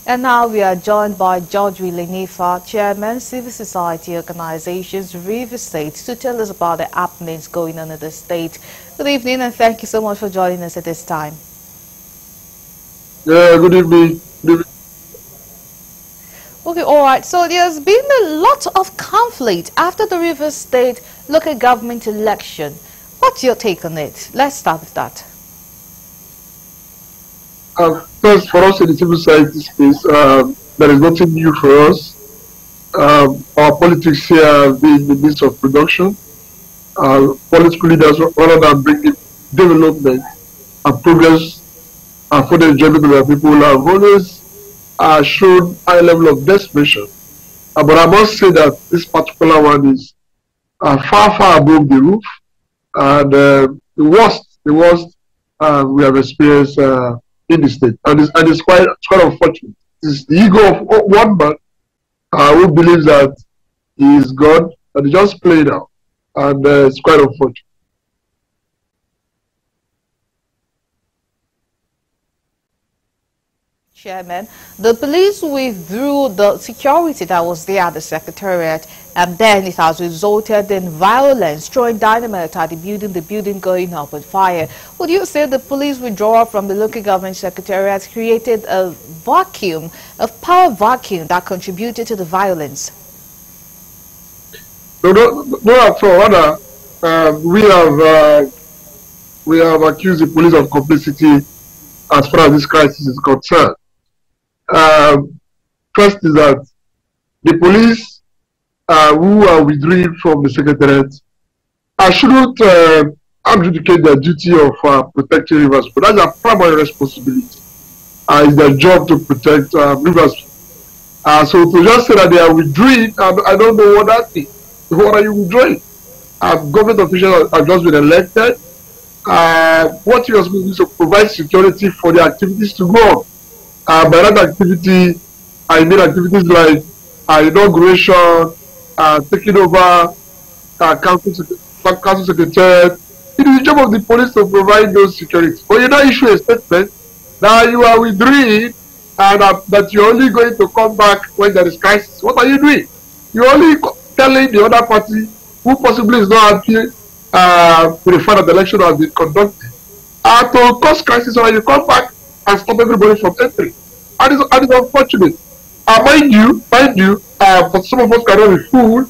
And now we are joined by Georgewill Enefaa, Chairman, Civil Society Organizations, River State, to tell us about the happenings going on in the state. Good evening, and thank you so much for joining us at this time. Yeah, good evening. Okay, all right. So there's been a lot of conflict after the River State local government election. What's your take on it? Let's start with that. First, for us in the civil society space, there is nothing new for us. Our politics here have been in the midst of production. Political leaders, rather than bringing development and progress for the enjoyment of their people, have always shown high level of desperation. But I must say that this particular one is far above the roof, and the worst we have experienced in the state, and it's quite unfortunate. It's the ego of one man who believes that he is God, and he just played out, and it's quite unfortunate. Chairman, the police withdrew the security that was there at the Secretariat, and then it has resulted in violence, throwing dynamite at the building going up on fire. Would you say the police withdrawal from the local government Secretariat created a vacuum, a power vacuum that contributed to the violence? No, at all. Rather, we have accused the police of complicity as far as this crisis is concerned. First is that the police who are withdrawing from the Secretariat shouldn't abdicate their duty of protecting rivers, but that's their primary responsibility. It's their job to protect rivers. So to just say that they are withdrawing, I don't know what that is. What are you withdrawing? Government officials have just been elected. What you are supposed to do is to provide security for the activities to go on. By that activity, I mean activities like inauguration, taking over council secretariat. It is the job of the police to provide those security. But you don't issue a statement that you are withdrawing and that you're only going to come back when there is crisis. What are you doing? You're only telling the other party who possibly is not happy with the fact that the election has been conducted to cause crisis when you come back and stop everybody from entering. And it's unfortunate. Mind you, but some of us cannot be fooled.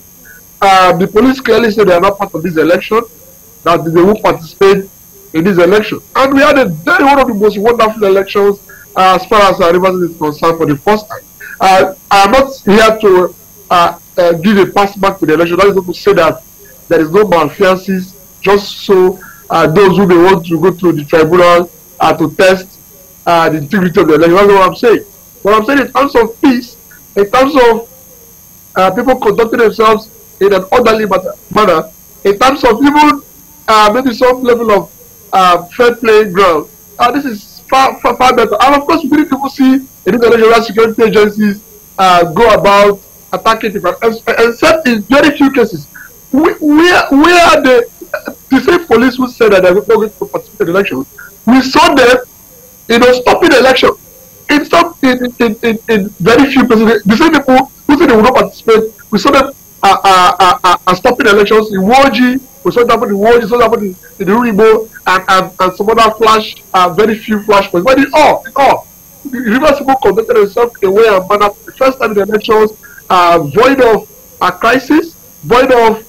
The police clearly say they are not part of this election, that they won't participate in this election. And we had one of the most wonderful elections as far as Rivers is concerned for the first time. I am not here to give a pass back to the election. That is not to say that there is no malfeasance, just so those who may want to go to the tribunal to test the integrity of the election. That's what I'm saying. What I'm saying in terms of peace, in terms of people conducting themselves in an orderly manner, in terms of even maybe some level of fair playing ground, this is far better. And of course, we didn't even see in this election where security agencies go about attacking people, except in very few cases. Where the same police who said that they were not going to participate in the election, we saw them, stopping the election. In very few places, the same people who said they would not participate, we saw them stopping the elections in Woji, we saw that in Woji, we saw that in the Uribo, and some other very few flash points. But in all, the Rivers people conducted themselves in a way and manner for the first time in the elections, void of a crisis, void of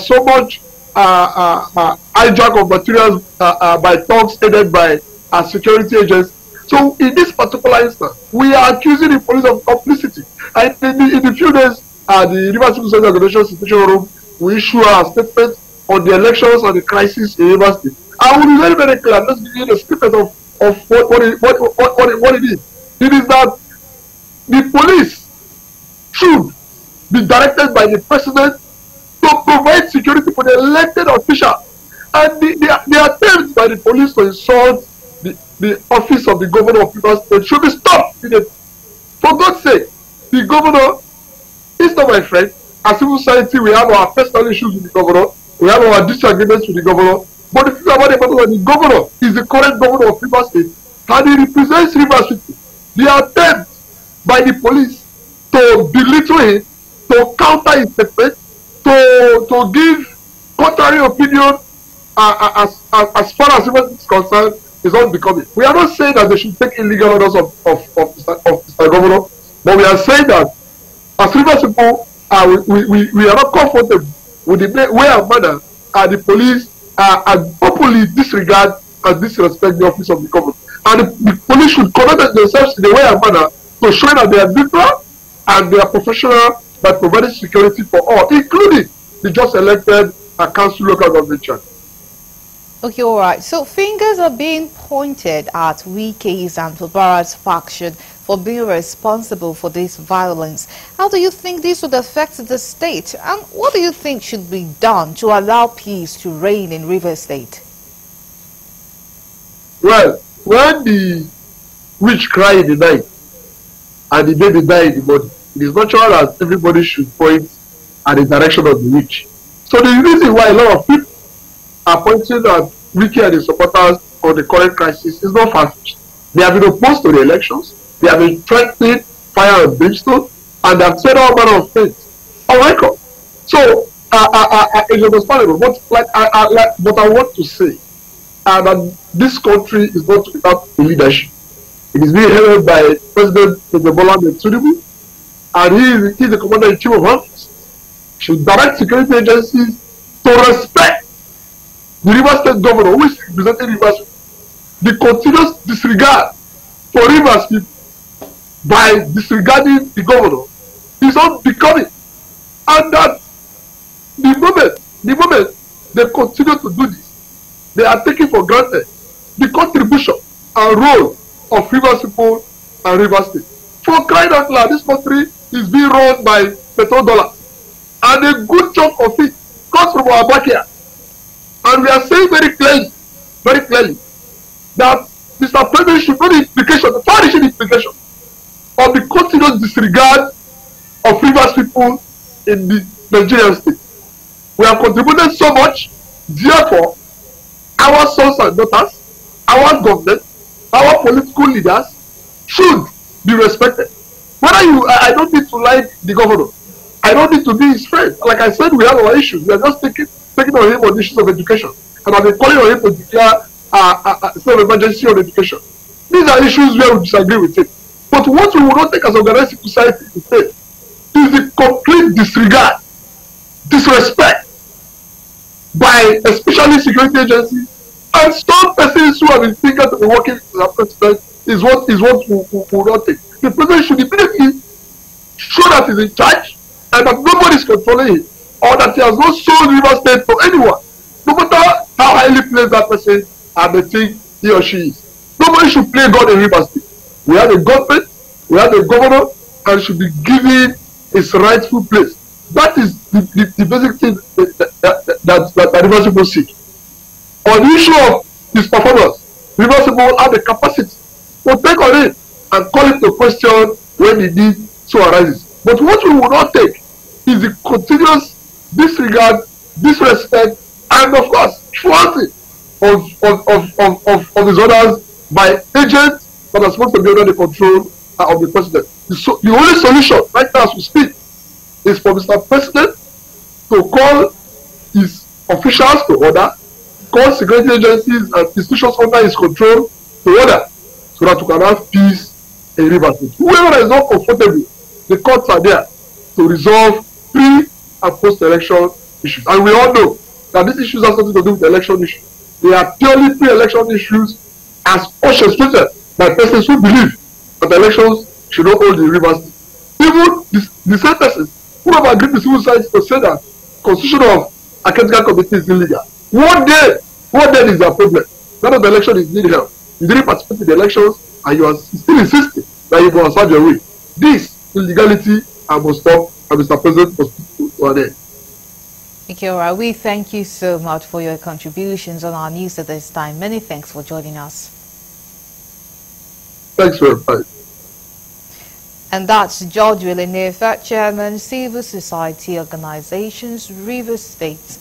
so much hijack of materials by thugs aided by security agents. So in this particular instance, we are accusing the police of complicity. And in a few days, the Rivers Civil Society Organization Situation Room will issue a statement on the elections and the crisis in Rivers State. I will be very, very clear. Let's give you the statement of what it is. It is that the police should be directed by the president to provide security for the elected official. And the attempt by the police to insult the office of the governor of Rivers State should be stopped. For God's sake, the governor is not my friend. As civil society, we have our personal issues with the governor, we have our disagreements with the governor, but the thing about the governor is the current governor of Rivers State, and he represents Rivers State. The attempt by the police to belittle him, to counter his statement, to give contrary opinion as far as it is concerned is unbecoming. We are not saying that they should take illegal orders of Mr. Governor, but we are saying that as Rivers people, we are not comfortable with the way and manner the police and openly disregard and disrespect the office of the governor. And the police should conduct themselves in a way and manner to show that they are neutral and they are professional by providing security for all, including the just elected council local government chair. Okay, all right. So fingers are being pointed at Wike's and Fubara's faction for being responsible for this violence. How do you think this would affect the state? And what do you think should be done to allow peace to reign in Rivers State? Well, when the witch cry in the night and the baby die in the morning, it is natural that everybody should point at the direction of the witch. So the reason why a lot of people are pointing at Wike and his supporters on the current crisis is not far-fetched. They have been opposed to the elections, they have been threatening fire and brimstone, and they have said all manner of things on record. So it's understandable. But what I want to say that this country is not without leadership. It is being held by President Bola Tinubu, and he is the commander-in-chief of armies. Should direct security agencies to respect the Rivers State governor who is representing Rivers. The continuous disregard for Rivers people by disregarding the governor is unbecoming, and that the moment they continue to do this, they are taking for granted the contribution and role of Rivers people and Rivers State. For crying out loud, this country is being run by petrodollars, and a good chunk of it comes from our backyard. And we are saying very clearly, that Mr. President should know the implication, the far-reaching implication of the continuous disregard of Rivers people in the Nigerian state. We have contributed so much, therefore, our sons and daughters, our government, our political leaders should be respected. I don't need to like the governor. I don't need to be his friend. Like I said, we have our issues. We are just taking on him on issues of education. And I've been calling on him to declare a state of emergency on education. These are issues where we disagree with him. But what we will not take as organized society to say is the complete disregard, disrespect by especially security agencies and some persons who have been thinking to be working with the president is what we will not take. The president should immediately show that he's in charge and that nobody is controlling him, or that he has not sold Rivers State to anyone, no matter how highly placed that person and they think he or she is. Nobody should play God in Rivers State. We have a government, we have a governor, and should be given its rightful place. That is the basic thing that Rivers people seek. On the issue of his performance, Rivers people have the capacity to take on it and call it to question when the need so arises. But what we will not take is the continuous disregard, disrespect, and of course, thwarting of his orders by agents that are supposed to be under the control of the president. The only solution right now as we speak is for Mr. President to call his officials to order, call security agencies and institutions under his control to order, so that we can have peace in Rivers State. Whoever is not comfortable, the courts are there to resolve pre- and post-election issues. And we all know that these issues have something to do with the election issues. They are purely pre-election issues as orchestrated by persons who believe that the elections should not hold in Rivers State. Even the same persons who have agreed with civil society to say that constitution of a critical committee is illegal. What then is their problem? None of the election is needed help. You didn't participate in the elections and you are still insisting that you go outside your way. This illegality must stop, and Mr. President must put to an end. Okay, all right. We thank you so much for your contributions on our news at this time. Many thanks for joining us. Thanks very much. And that's Georgewill, Enefaa, Chairman, Civil Society Organizations, Rivers State.